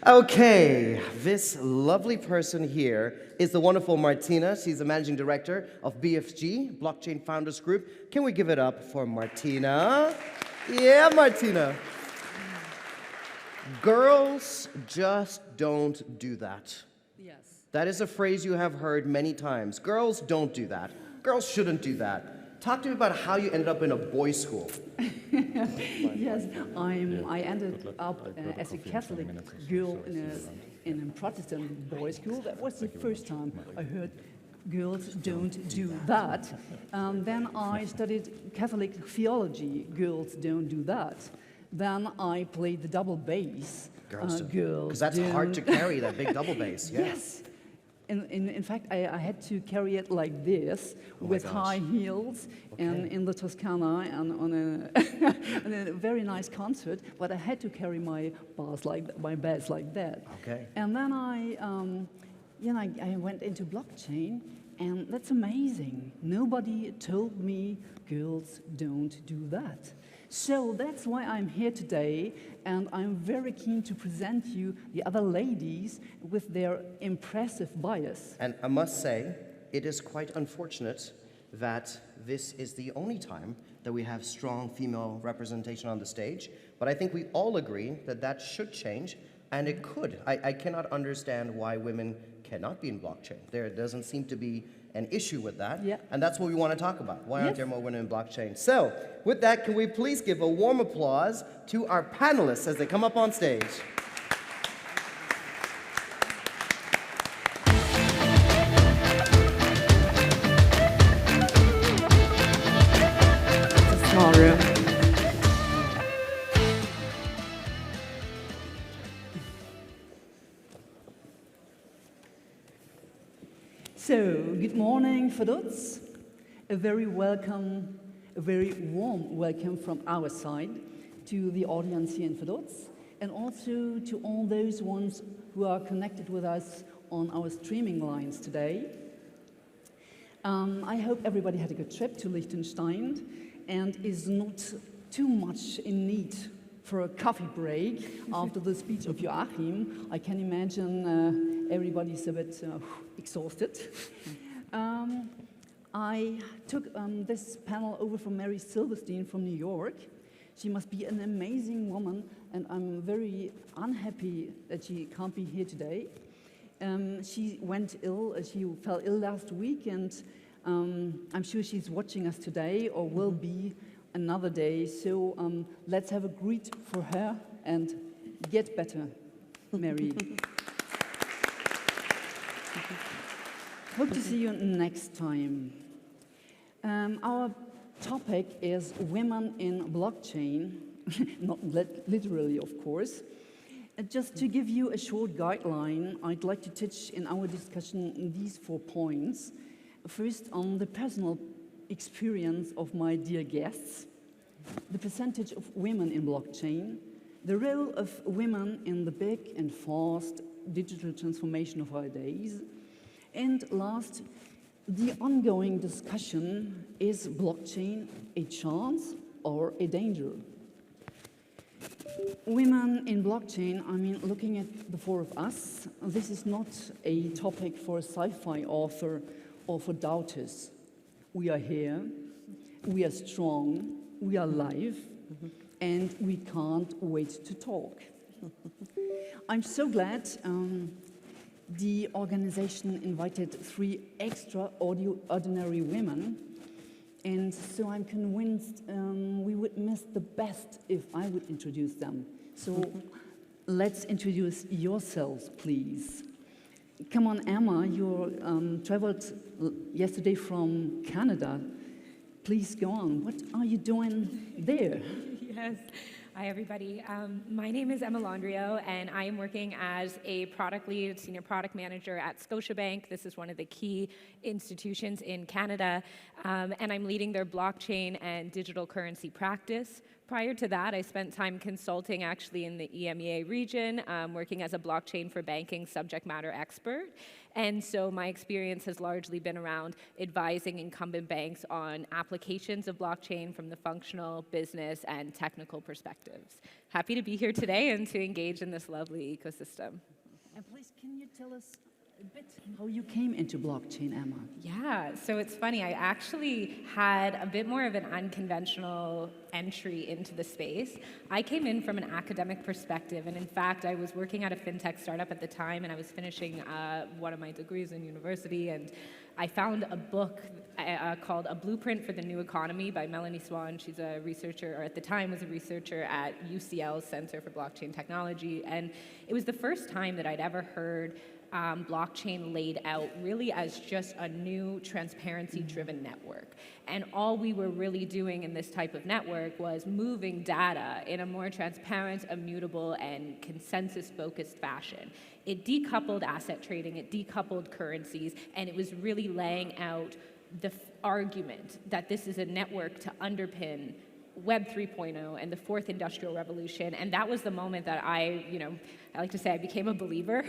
Okay, this lovely person here is the wonderful Martina. She's the managing director of BFG, Blockchain Founders Group. Can we give it up for Martina? Yeah, Martina. Girls just don't do that. Yes. That is a phrase you have heard many times. Girls don't do that. Girls shouldn't do that. Talk to me about how you ended up in a boys' school. Yes, I ended up as a Catholic girl in a Protestant boys' school. That was the first time I heard girls don't do that. Then I studied Catholic theology. Girls don't do that. Then I played the double bass. Girls, because that's hard to carry, that big double bass. Yeah. Yes. In fact, I had to carry it like this, with high heels, and in the Toscana, and on a very nice concert. But I had to carry my bass like that. Okay. And then I went into blockchain, and that's amazing. Nobody told me girls don't do that. So that's why I'm here today, and I'm very keen to present you the other ladies with their impressive bias. And I must say, it is quite unfortunate that this is the only time that we have strong female representation on the stage, but I think we all agree that that should change, and it could. I cannot understand why women cannot be in blockchain. There doesn't seem to be an issue with that, and that's what we want to talk about. Why aren't there more women in blockchain? So, with that, can we please give a warm applause to our panelists as they come up on stage? It's a small room. So, good morning, Vaduz. A very warm welcome from our side to the audience here in Vaduz, and also to all those ones who are connected with us on our streaming lines today. I hope everybody had a good trip to Liechtenstein and is not too much in need for a coffee break after the speech of Joachim. I can imagine everybody's a bit exhausted. I took this panel over from Mary Silverstein from New York. She must be an amazing woman, and I'm very unhappy that she can't be here today. She went ill, she fell ill last week, and I'm sure she's watching us today or will be another day. So let's have a greet for her and get better, Mary. Hope to see you next time. Our topic is women in blockchain, not literally, of course. Just to give you a short guideline, I'd like to touch in our discussion these 4 points. First, on the personal experience of my dear guests, the percentage of women in blockchain, the role of women in the big and fast digital transformation of our days, and last, the ongoing discussion, is blockchain a chance or a danger? Women in blockchain, I mean, looking at the 4 of us, this is not a topic for a sci-fi author or for doubters. We are here, we are strong, we are live, and we can't wait to talk. I'm so glad the organization invited 3 extraordinary women, and so I'm convinced we would miss the best if I would introduce them. So let's introduce yourselves, please. Come on, Emma, you traveled yesterday from Canada. Please go on. What are you doing there? Yes. Hi, everybody. My name is Emma Landriault, and I am working as a product lead, senior product manager at Scotiabank. This is one of the key institutions in Canada, and I'm leading their blockchain and digital currency practice. Prior to that, I spent time consulting actually in the EMEA region, working as a blockchain for banking subject matter expert. And so my experience has largely been around advising incumbent banks on applications of blockchain from the functional, business, and technical perspectives. Happy to be here today and to engage in this lovely ecosystem. And please, can you tell us a bit how you came into blockchain, Emma? Yeah, so it's funny, I actually had a bit more of an unconventional entry into the space. I came in from an academic perspective, and in fact, I was working at a fintech startup at the time, and I was finishing one of my degrees in university, and I found a book called A Blueprint for the New Economy by Melanie Swan. She's a researcher, or at the time was a researcher at UCL's Center for Blockchain Technology, and it was the first time that I'd ever heard blockchain laid out really as just a new transparency-driven network. And all we were really doing in this type of network was moving data in a more transparent, immutable, and consensus-focused fashion. It decoupled asset trading, it decoupled currencies, and it was really laying out the argument that this is a network to underpin Web 3.0 and the fourth industrial revolution. And that was the moment that I like to say I became a believer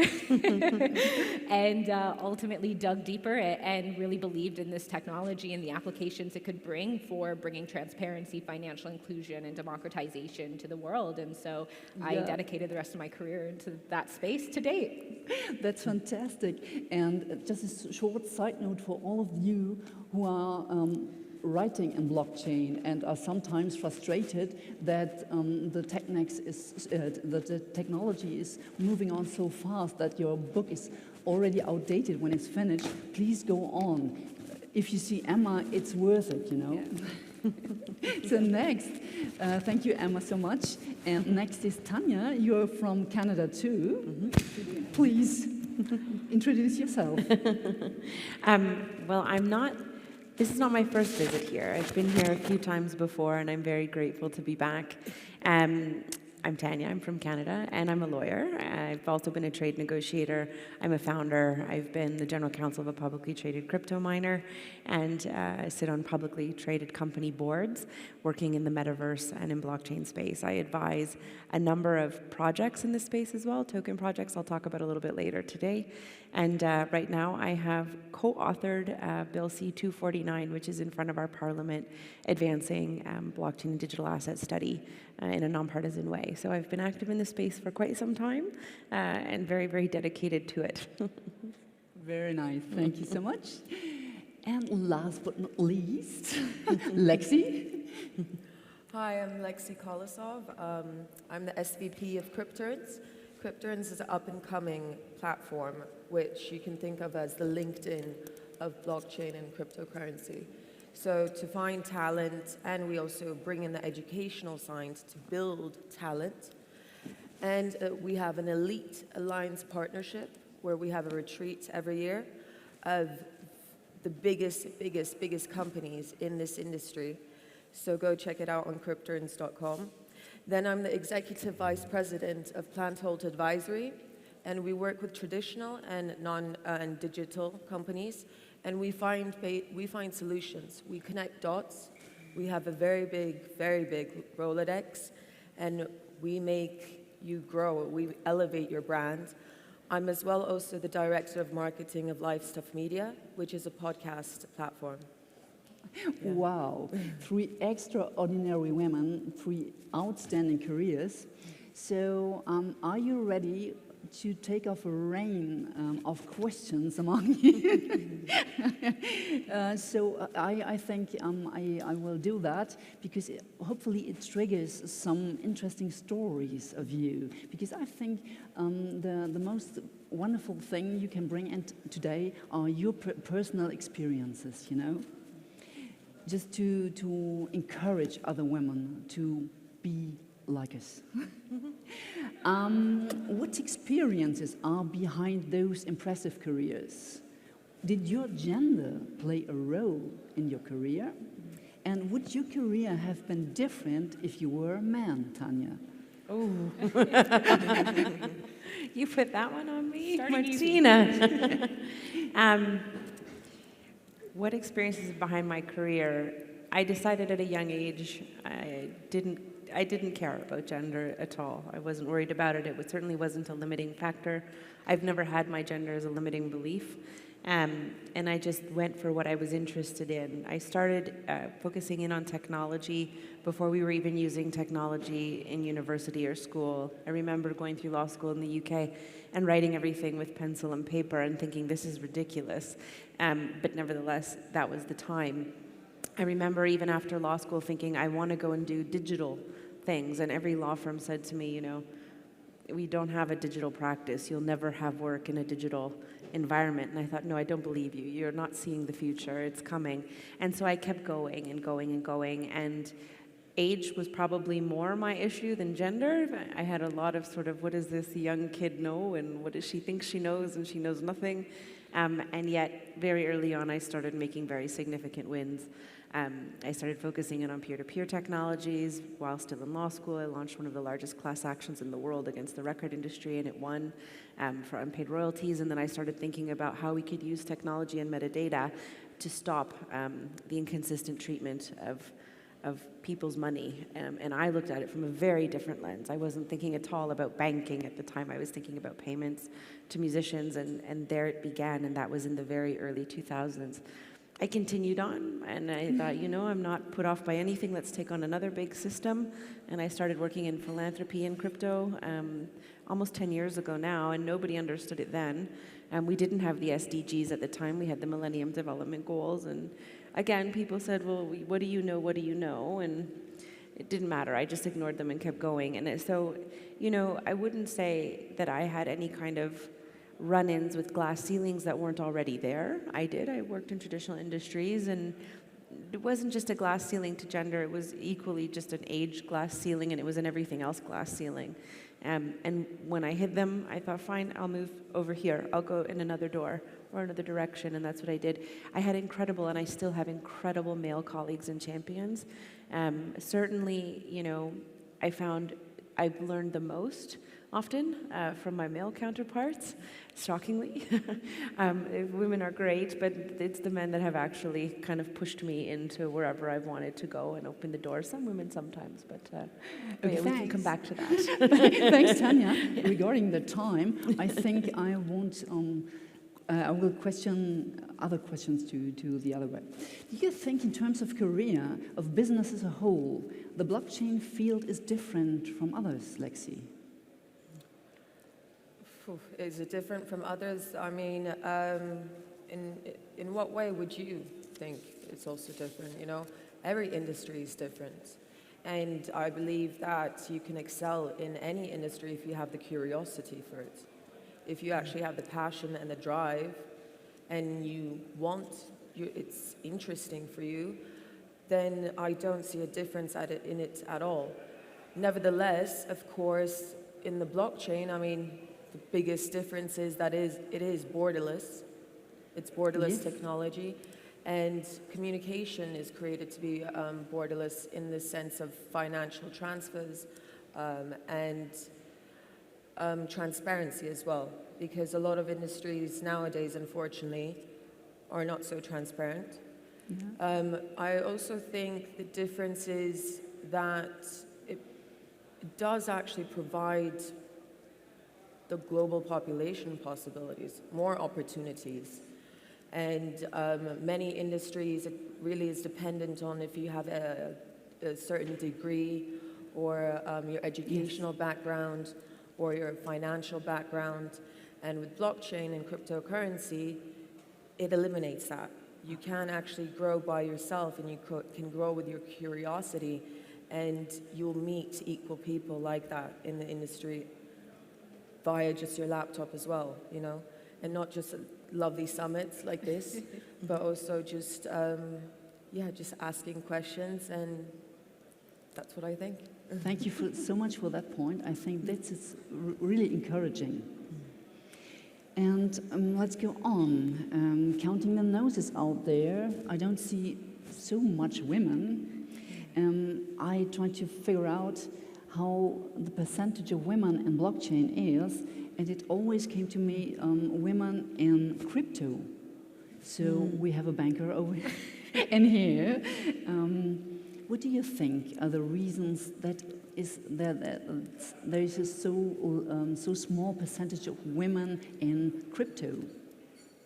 and ultimately dug deeper and really believed in this technology and the applications it could bring for bringing transparency, financial inclusion, and democratization to the world. And so I dedicated the rest of my career into that space to date. That's fantastic. And just a short side note for all of you who are writing in blockchain and are sometimes frustrated that the technology is moving on so fast that your book is already outdated when it's finished. Please go on. If you see Emma, it's worth it, Yeah. So next, thank you, Emma, so much. And next is Tanya. You're from Canada too. Please introduce yourself. Well, this is not my first visit here. I've been here a few times before, and I'm very grateful to be back. I'm Tanya, I'm from Canada, and I'm a lawyer. I've also been a trade negotiator. I'm a founder. I've been the general counsel of a publicly traded crypto miner, and I sit on publicly traded company boards working in the metaverse and in blockchain space. I advise a number of projects in this space as well, token projects I'll talk about a little bit later today. And right now I have co-authored Bill C-249, which is in front of our parliament, advancing blockchain and digital asset study in a nonpartisan way. So I've been active in this space for quite some time and very, very dedicated to it. Very nice. Thank you so much. And last but not least, Lexi. Hi, I'm Alexandra Kolossov. I'm the SVP of Crypterns. Crypterns is an up-and-coming platform which you can think of as the LinkedIn of blockchain and cryptocurrency. So to find talent, and we also bring in the educational side to build talent. And we have an elite alliance partnership where we have a retreat every year of the biggest companies in this industry. So go check it out on crypterns.com. Then I'm the Executive Vice President of Planthold Advisory, and we work with traditional and and digital companies, and we find solutions. We connect dots. We have a very big Rolodex, and we make you grow. We elevate your brand. I'm as well also the Director of Marketing of Live Stuff Media, which is a podcast platform. Yeah. Wow, 3 extraordinary women, 3 outstanding careers. So are you ready to take off a rain of questions among you? So I think I will do that because hopefully it triggers some interesting stories of you. Because I think the most wonderful thing you can bring in today are your personal experiences, just to encourage other women to be like us. What experiences are behind those impressive careers? Did your gender play a role in your career? And would your career have been different if you were a man, Tanya? Oh, you put that one on me, Starting Martina. What experiences behind my career? I decided at a young age I I didn't care about gender at all. I wasn't worried about it. It certainly wasn't a limiting factor. I've never had my gender as a limiting belief. And I just went for what I was interested in. I started focusing in on technology before we were even using technology in university or school. I remember going through law school in the UK and writing everything with pencil and paper and thinking, this is ridiculous. But nevertheless, that was the time. I remember even after law school thinking, I want to go and do digital things. And every law firm said to me, you know, we don't have a digital practice. You'll never have work in a digital environment. And I thought, no, I don't believe you. You're not seeing the future. It's coming. And so I kept going and going and going. And age was probably more my issue than gender. I had a lot of sort of, what does this young kid know? And what does she think she knows? And she knows nothing. And yet, very early on, I started making very significant wins. I started focusing in on peer-to-peer technologies. While still in law school, I launched one of the largest class actions in the world against the record industry, and it won for unpaid royalties. And then I started thinking about how we could use technology and metadata to stop the inconsistent treatment of people's money. And I looked at it from a very different lens. I wasn't thinking at all about banking at the time. I was thinking about payments to musicians, and there it began, and that was in the very early 2000s. I continued on, and I thought, you know, I'm not put off by anything. Let's take on another big system. And I started working in philanthropy and crypto almost 10 years ago now, and nobody understood it then. We didn't have the SDGs at the time. We had the Millennium Development Goals. And again, people said, well, what do you know? What do you know? And it didn't matter. I just ignored them and kept going. And so, you know, I wouldn't say that I had any kind of run-ins with glass ceilings that weren't already there. I did. I worked in traditional industries, and it wasn't just a glass ceiling to gender. It was equally just an age glass ceiling, and it was an everything else glass ceiling. And when I hit them, I thought, fine, I'll move over here. I'll go in another door or another direction, and that's what I did. I had incredible, and I still have incredible male colleagues and champions. Certainly, you know, I found I've learned the most often from my male counterparts, shockingly. Women are great, but it's the men that have actually kind of pushed me into wherever I've wanted to go and opened the door. Some women sometimes, but Okay, yeah, we can come back to that. Thanks, Tanya. Regarding the time, I think I will question other questions to the other way. Do you think, in terms of career, of business as a whole, the blockchain field is different from others, Lexi? Is it different from others? I mean, in what way would you think it's also different? You know, every industry is different. And I believe that you can excel in any industry if you have the curiosity for it. If you actually have the passion and the drive, and it's interesting for you, then I don't see a difference in it at all. Nevertheless, of course, in the blockchain, I mean, the biggest difference is that it is borderless. It's borderless technology, and communication is created to be borderless in the sense of financial transfers and transparency as well, because a lot of industries nowadays, unfortunately, are not so transparent. Yeah. I also think the difference is that it does actually provide the global population possibilities, more opportunities. And many industries, it really is dependent on if you have a certain degree or your educational background or your financial background. And with blockchain and cryptocurrency, it eliminates that. You can actually grow by yourself, and you can grow with your curiosity, and you'll meet equal people like that in the industry via just your laptop as well, you know, and not just lovely summits like this, but also just, just asking questions, and that's what I think. Thank you so much for that point. I think this is really encouraging. And let's go on. Counting the noses out there, I don't see so much women. I tried to figure out how the percentage of women in blockchain is, and it always came to me women in crypto. So we have a banker over in here. What do you think are the reasons that is that there is a so small percentage of women in crypto?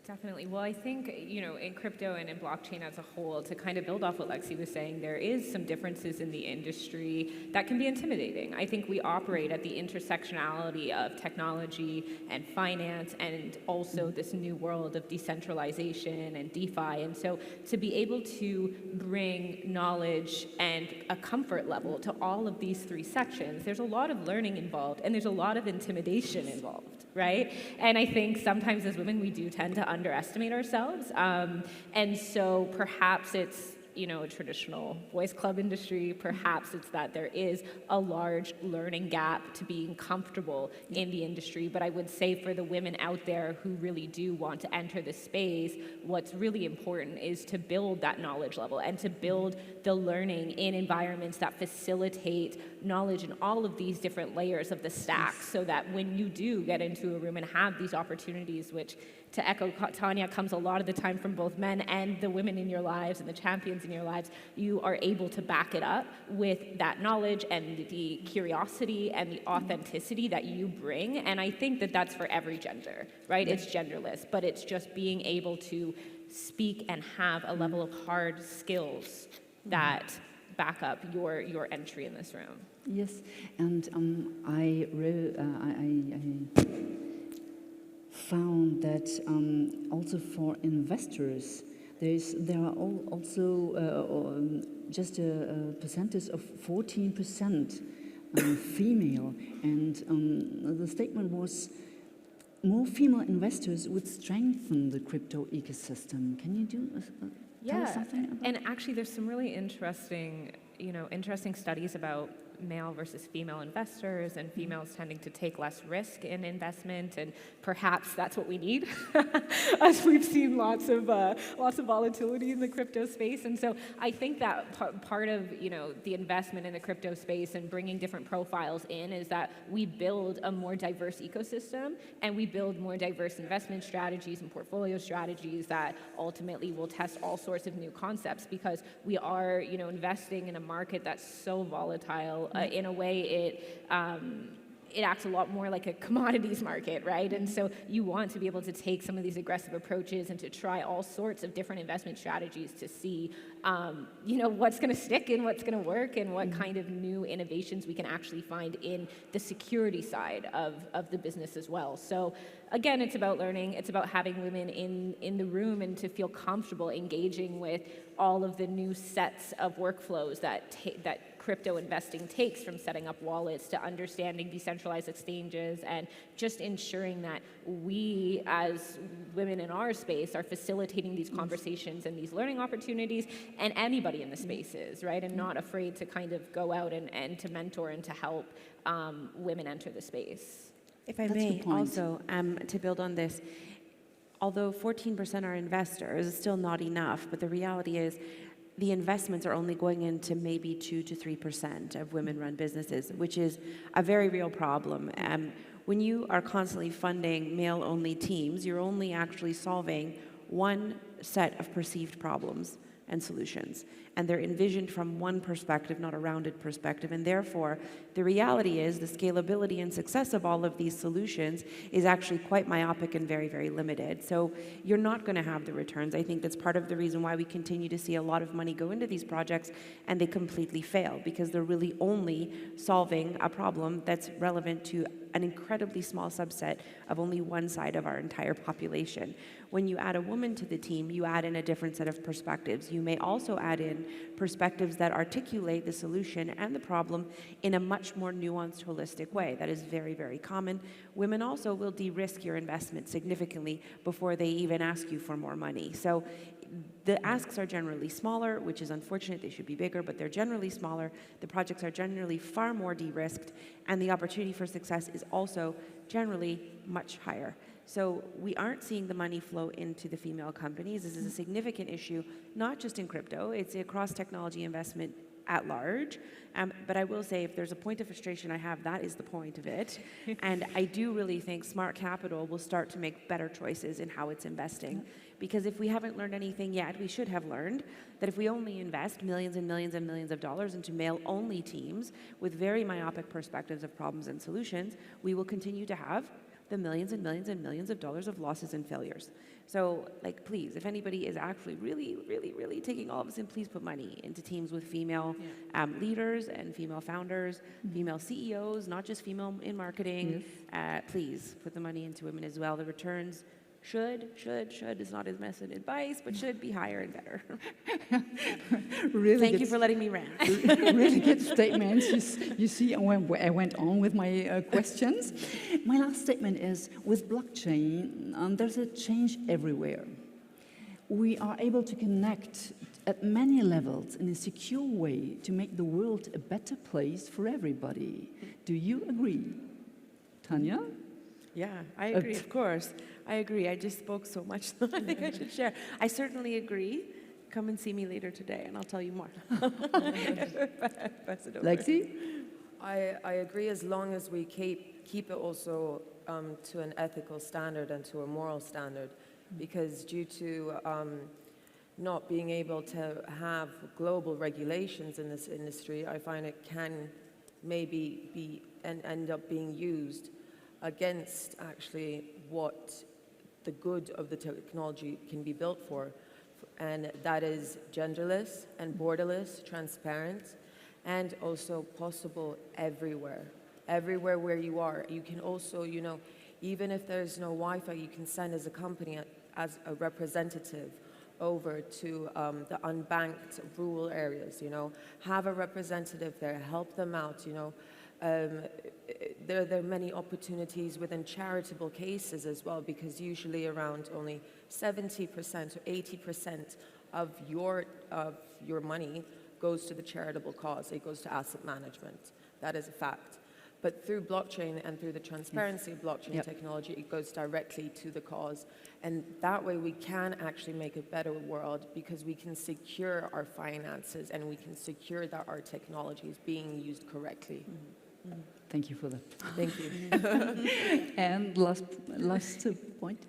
Definitely. Well, I think, in crypto and in blockchain as a whole, to kind of build off what Lexi was saying, there is some differences in the industry that can be intimidating. I think we operate at the intersectionality of technology and finance and also this new world of decentralization and DeFi. And so to be able to bring knowledge and a comfort level to all of these three sections, there's a lot of learning involved and there's a lot of intimidation involved. Right? And I think sometimes as women, we do tend to underestimate ourselves. And so perhaps it's, a traditional boys club industry. Perhaps it's that there is a large learning gap to being comfortable in the industry. But I would say for the women out there who really do want to enter the space, what's really important is to build that knowledge level and to build the learning in environments that facilitate knowledge in all of these different layers of the stack, so that when you do get into a room and have these opportunities, which, to echo Tanya, comes a lot of the time from both men and the women in your lives and the champions in your lives, you are able to back it up with that knowledge and the curiosity and the authenticity that you bring. And I think that that's for every gender, right? It's genderless, but it's just being able to speak and have a level of hard skills that back up your entry in this room. Yes, and I found that also for investors, there are also just a percentage of 14% female, and the statement was more female investors would strengthen the crypto ecosystem. Can you tell us something about and actually there's some really interesting studies about male versus female investors and females tending to take less risk in investment, and perhaps that's what we need as we've seen lots of volatility in the crypto space. And so I think that part of the investment in the crypto space and bringing different profiles in is that we build a more diverse ecosystem and we build more diverse investment strategies and portfolio strategies that ultimately will test all sorts of new concepts, because we are investing in a market that's so volatile. In a way, it acts a lot more like a commodities market, right? And so you want to be able to take some of these aggressive approaches and to try all sorts of different investment strategies to see, what's going to stick and what's going to work, and what kind of new innovations we can actually find in the security side of the business as well. So again, it's about learning. It's about having women in the room and to feel comfortable engaging with all of the new sets of workflows that crypto investing takes, from setting up wallets to understanding decentralized exchanges, and just ensuring that we as women in our space are facilitating these conversations and these learning opportunities, and anybody in the spaces, right? And not afraid to kind of go out and to mentor and to help women enter the space. If I may also, to build on this, although 14% are investors, it's still not enough, but the reality is the investments are only going into maybe 2 to 3% of women-run businesses, which is a very real problem. When you are constantly funding male-only teams, you're only actually solving one set of perceived problems and solutions. And they're envisioned from one perspective, not a rounded perspective. And therefore, the reality is the scalability and success of all of these solutions is actually quite myopic and very, very limited. So you're not going to have the returns. I think that's part of the reason why we continue to see a lot of money go into these projects and they completely fail, because they're really only solving a problem that's relevant to an incredibly small subset of only one side of our entire population. When you add a woman to the team, you add in a different set of perspectives. You may also add in perspectives that articulate the solution and the problem in a much more nuanced, holistic way. That is very, very common. Women also will de-risk your investment significantly before they even ask you for more money. So the asks are generally smaller, which is unfortunate. They should be bigger, but they're generally smaller. The projects are generally far more de-risked, and the opportunity for success is also generally much higher. So we aren't seeing the money flow into the female companies. This is a significant issue, not just in crypto. It's across technology investment at large. But I will say, if there's a point of frustration I have, that is the point of it. And I do really think smart capital will start to make better choices in how it's investing. Because if we haven't learned anything yet, we should have learned that if we only invest millions and millions and millions of dollars into male-only teams with very myopic perspectives of problems and solutions, we will continue to have the millions and millions and millions of dollars of losses and failures. So, like, please, if anybody is actually really, really, really taking all of this in, please put money into teams with female leaders and female founders, female CEOs, not just female in marketing. Please put the money into women as well. The returns should is not as much advice, but should be higher and better. Really Thank you for letting me rant. Really good statements. You see, I went on with my questions. My last statement is, with blockchain, there's a change everywhere. We are able to connect at many levels in a secure way to make the world a better place for everybody. Do you agree? Tanya? Yeah, I agree, of course. I agree. I just spoke so much, so I think I should share. I certainly agree. Come and see me later today, and I'll tell you more. Pass it over. Lexi? I agree, as long as we keep it also to an ethical standard and to a moral standard, because due to not being able to have global regulations in this industry, I find it can maybe be and end up being used against actually what the good of the technology can be built for. And that is genderless and borderless, transparent, and also possible everywhere. Everywhere where you are. You can also, you know, even if there's no Wi-Fi, you can send as a company, as a representative over to the unbanked rural areas, you know. Have a representative there, help them out, you know. There are many opportunities within charitable cases as well, because usually around only 70% or 80% of your money goes to the charitable cause. It goes to asset management. That is a fact. But through blockchain and through the transparency of blockchain technology, it goes directly to the cause. And that way we can actually make a better world, because we can secure our finances and we can secure that our technology is being used correctly. Thank you for that. Thank you. And last point.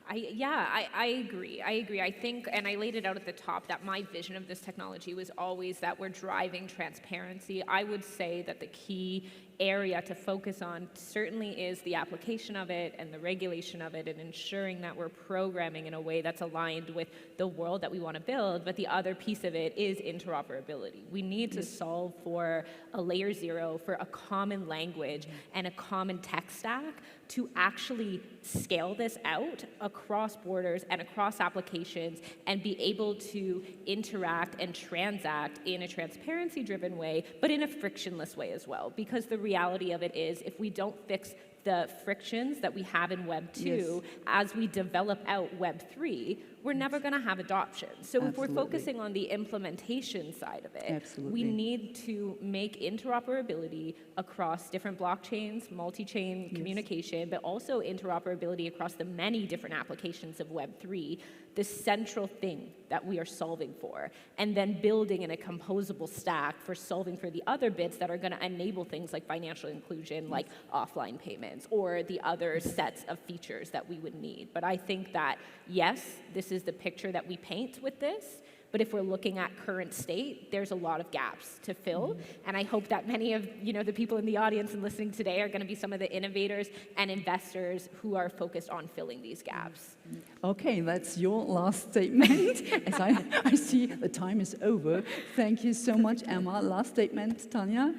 I agree. I think, and I laid it out at the top, that my vision of this technology was always that we're driving transparency. I would say that the key area to focus on certainly is the application of it and the regulation of it, and ensuring that we're programming in a way that's aligned with the world that we want to build. But the other piece of it is interoperability. We need to solve for a layer zero, for a common language and a common tech stack to actually scale this out across borders and across applications, and be able to interact and transact in a transparency-driven way, but in a frictionless way as well. Because the reality of it is, if we don't fix the frictions that we have in Web 2, as we develop out Web 3, we're never going to have adoption. So if we're focusing on the implementation side of it, we need to make interoperability across different blockchains, multi-chain communication, but also interoperability across the many different applications of Web 3, the central thing that we are solving for, and then building in a composable stack for solving for the other bits that are going to enable things like financial inclusion, like offline payments, or the other sets of features that we would need. But I think that, yes, this is the picture that we paint with this, but if we're looking at current state, there's a lot of gaps to fill. And I hope that many of the people in the audience and listening today are going to be some of the innovators and investors who are focused on filling these gaps. Okay, that's your last statement. As I see the time is over. Thank you so much, Emma. Last statement, Tanya?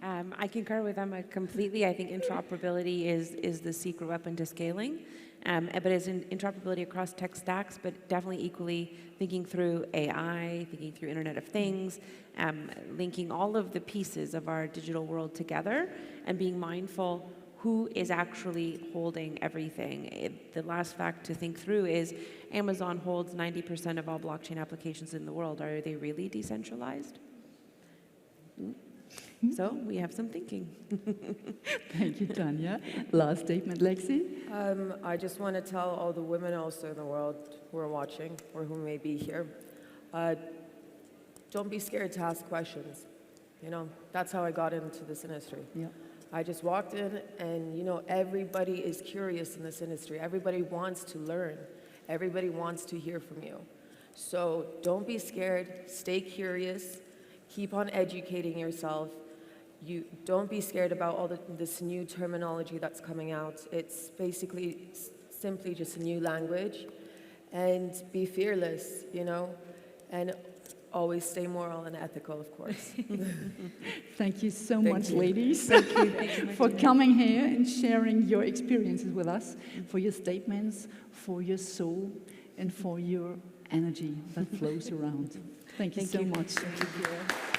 I concur with Emma completely. I think interoperability is the secret weapon to scaling. But it's interoperability across tech stacks, but definitely equally thinking through AI, thinking through Internet of Things, linking all of the pieces of our digital world together, and being mindful who is actually holding everything. The last fact to think through is Amazon holds 90% of all blockchain applications in the world. Are they really decentralized? So we have some thinking. Thank you, Tanya. Last statement, Lexi? I just want to tell all the women also in the world who are watching or who may be here, don't be scared to ask questions. You know, that's how I got into this industry. Yeah. I just walked in and, you know, everybody is curious in this industry. Everybody wants to learn. Everybody wants to hear from you. So don't be scared, stay curious, keep on educating yourself. You don't be scared about all this new terminology that's coming out. It's basically simply just a new language. And be fearless, you know, and always stay moral and ethical, of course. Thank you so Thank much, you. ladies, Thank you, for coming here and sharing your experiences with us, for your statements, for your soul, and for your energy that flows around. Thank you so much. Thank you.